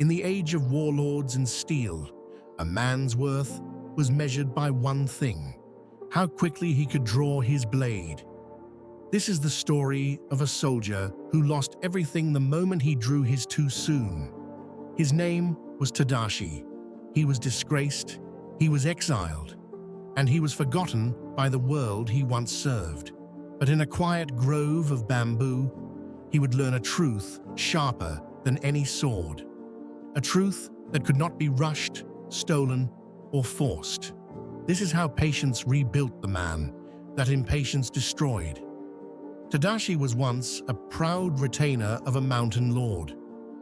In the age of warlords and steel, a man's worth was measured by one thing: how quickly he could draw his blade. This is the story of a soldier who lost everything the moment he drew his too soon. His name was Tadashi. He was disgraced, he was exiled, and he was forgotten by the world he once served. But in a quiet grove of bamboo, he would learn a truth sharper than any sword. A truth that could not be rushed, stolen, or forced. This is how patience rebuilt the man that impatience destroyed. Tadashi was once a proud retainer of a mountain lord.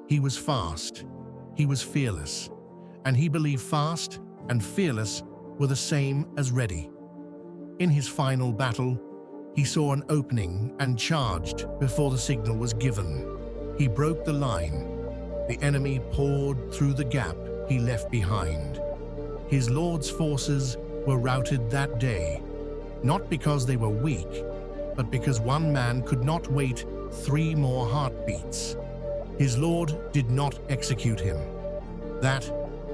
He was fast, he was fearless, and he believed fast and fearless were the same as ready. In his final battle, he saw an opening and charged before the signal was given. He broke the line. The enemy poured through the gap he left behind. His lord's forces were routed that day, not because they were weak, but because one man could not wait 3 more heartbeats. His lord did not execute him. That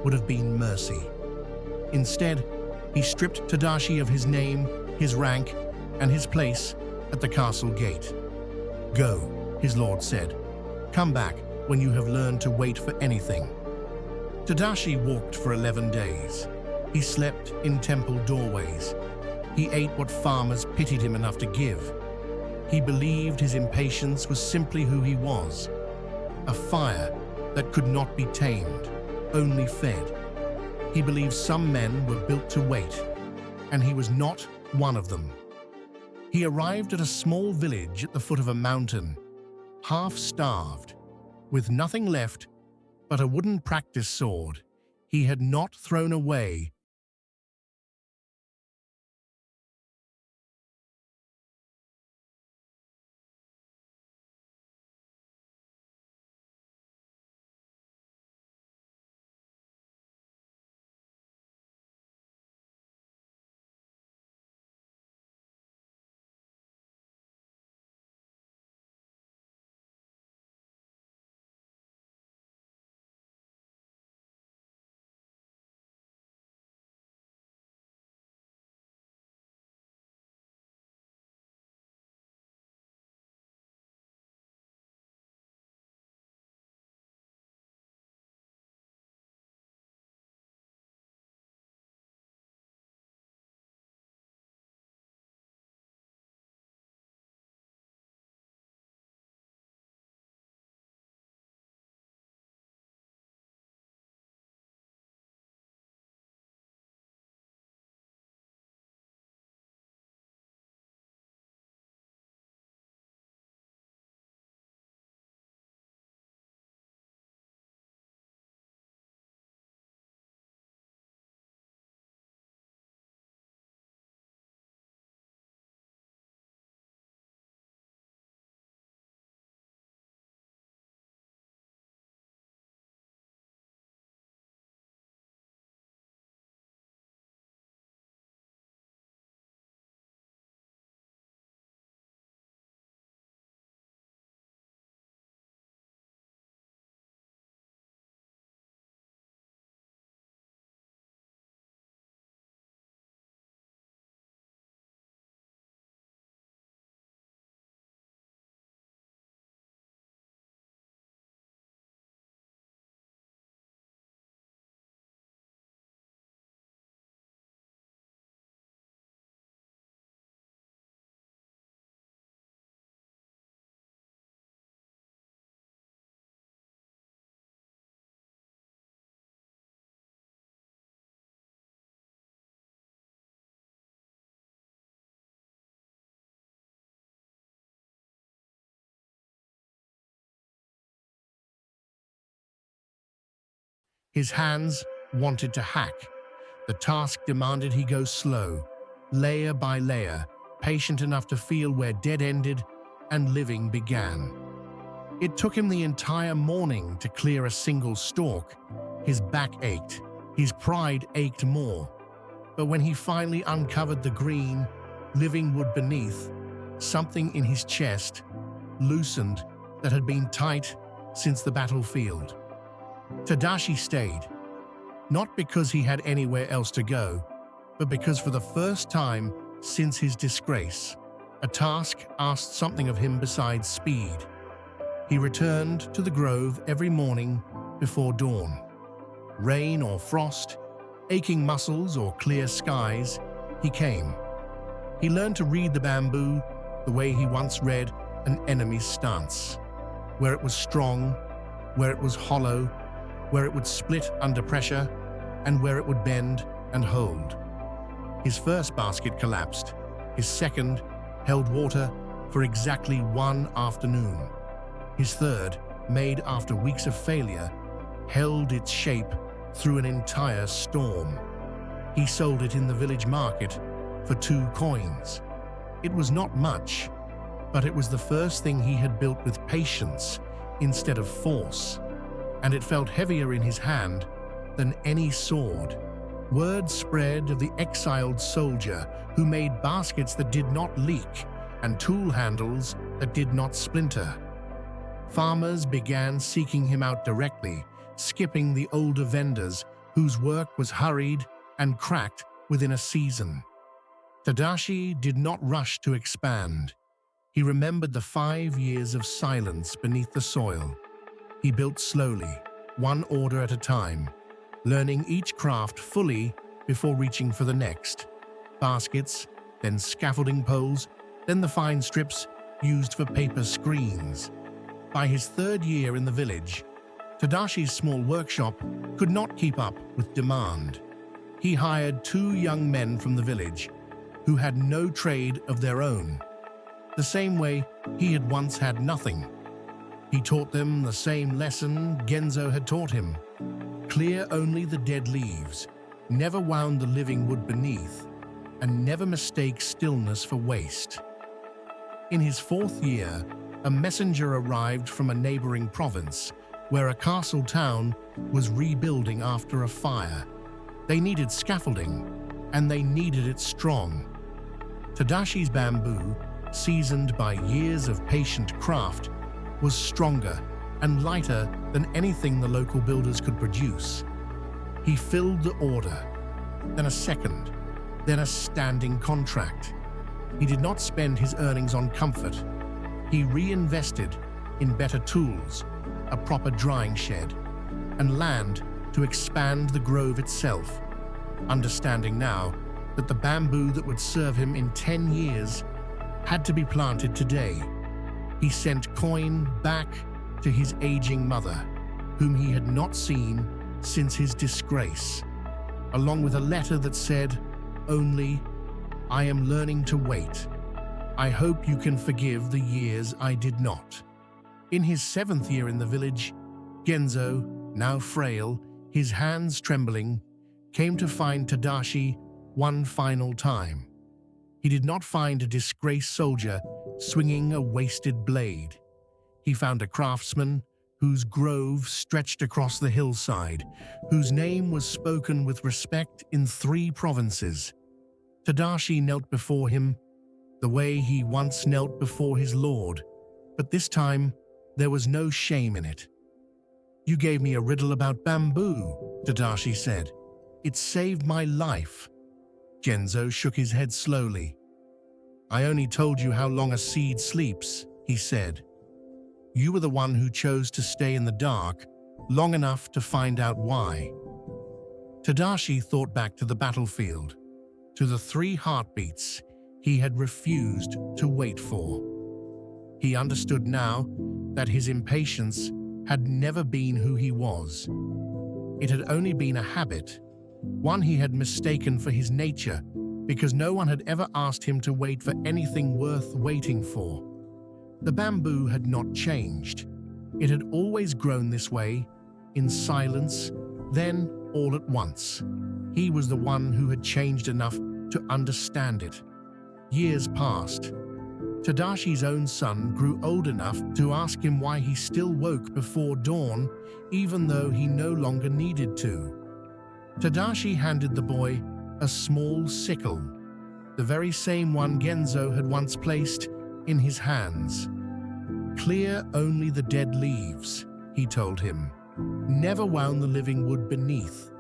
would have been mercy. Instead, he stripped Tadashi of his name, his rank, and his place at the castle gate. "Go," his lord said. "Come back when you have learned to wait for anything." Tadashi walked for 11 days. He slept in temple doorways. He ate what farmers pitied him enough to give. He believed his impatience was simply who he was, a fire that could not be tamed, only fed. He believed some men were built to wait, and he was not one of them. He arrived at a small village at the foot of a mountain, half-starved, with nothing left but a wooden practice sword he had not thrown away. His hands wanted to hack. The task demanded he go slow, layer by layer, patient enough to feel where dead ended and living began. It took him the entire morning to clear a single stalk. His back ached. His pride ached more. But when he finally uncovered the green, living wood beneath, something in his chest loosened that had been tight since the battlefield. Tadashi stayed, not because he had anywhere else to go, but because for the first time since his disgrace, a task asked something of him besides speed. He returned to the grove every morning before dawn. Rain or frost, aching muscles or clear skies, he came. He learned to read the bamboo the way he once read an enemy's stance, where it was strong, where it was hollow, where it would split under pressure, and where it would bend and hold. His first basket collapsed. His second held water for exactly one afternoon. His third, made after weeks of failure, held its shape through an entire storm. He sold it in the village market for 2 coins. It was not much, but it was the first thing he had built with patience instead of force, and it felt heavier in his hand than any sword. Word spread of the exiled soldier who made baskets that did not leak and tool handles that did not splinter. Farmers began seeking him out directly, skipping the older vendors whose work was hurried and cracked within a season. Tadashi did not rush to expand. He remembered the 5 years of silence beneath the soil. He built slowly, one order at a time, learning each craft fully before reaching for the next. Baskets, then scaffolding poles, then the fine strips used for paper screens. By his 3rd year in the village, Tadashi's small workshop could not keep up with demand. He hired 2 young men from the village who had no trade of their own, the same way he had once had nothing. He taught them the same lesson Genzo had taught him: clear only the dead leaves, never wound the living wood beneath, and never mistake stillness for waste. In his 4th year, a messenger arrived from a neighboring province where a castle town was rebuilding after a fire. They needed scaffolding, and they needed it strong. Tadashi's bamboo, seasoned by years of patient craft, was stronger and lighter than anything the local builders could produce. He filled the order, then a second, then a standing contract. He did not spend his earnings on comfort. He reinvested in better tools, a proper drying shed, and land to expand the grove itself, understanding now that the bamboo that would serve him in 10 years had to be planted today. He sent coin back to his aging mother, whom he had not seen since his disgrace, along with a letter that said only, "I am learning to wait. I hope you can forgive the years I did not." In his 7th year in the village, Genzo, now frail, his hands trembling, came to find Tadashi one final time. He did not find a disgraced soldier swinging a wasted blade. He found a craftsman whose grove stretched across the hillside, whose name was spoken with respect in 3 provinces. Tadashi knelt before him the way he once knelt before his lord, but this time there was no shame in it. "You gave me a riddle about bamboo," Tadashi said. "It saved my life." Genzo shook his head slowly. "I only told you how long a seed sleeps," he said. "You were the one who chose to stay in the dark long enough to find out why." Tadashi thought back to the battlefield, to the 3 heartbeats he had refused to wait for. He understood now that his impatience had never been who he was. It had only been a habit, one he had mistaken for his nature, because no one had ever asked him to wait for anything worth waiting for. The bamboo had not changed. It had always grown this way, in silence, then all at once. He was the one who had changed enough to understand it. Years passed. Tadashi's own son grew old enough to ask him why he still woke before dawn, even though he no longer needed to. Tadashi handed the boy a small sickle, the very same one Genzo had once placed in his hands. "Clear only the dead leaves," he told him. Never wound the living wood beneath,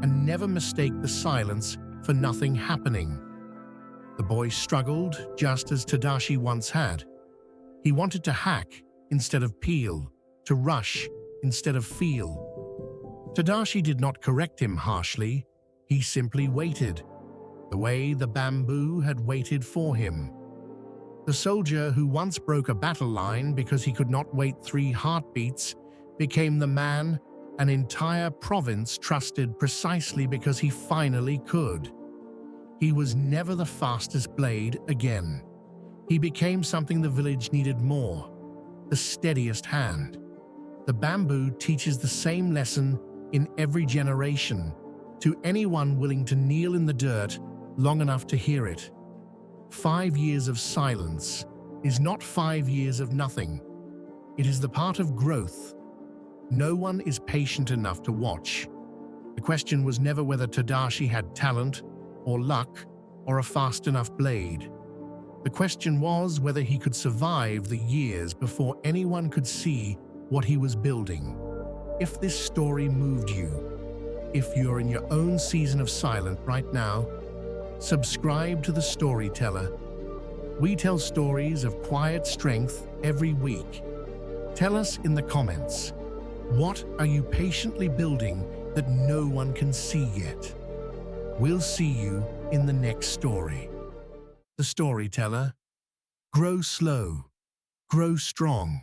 and never mistake the silence for nothing happening. The boy struggled just as Tadashi once had. He wanted to hack instead of peel, to rush instead of feel. Tadashi did not correct him harshly, he simply waited, the way the bamboo had waited for him. The soldier who once broke a battle line because he could not wait 3 heartbeats became the man an entire province trusted precisely because he finally could. He was never the fastest blade again. He became something the village needed more, the steadiest hand. The bamboo teaches the same lesson in every generation to anyone willing to kneel in the dirt long enough to hear it. 5 years of silence is not 5 years of nothing. It is the part of growth. No one is patient enough to watch. The question was never whether Tadashi had talent or luck or a fast enough blade. The question was whether he could survive the years before anyone could see what he was building. If this story moved you, if you're in your own season of silence right now, subscribe to The Storyteller. We tell stories of quiet strength every week. Tell us in the comments, what are you patiently building that no one can see yet? We'll see you in the next story. The Storyteller. Grow slow, grow strong.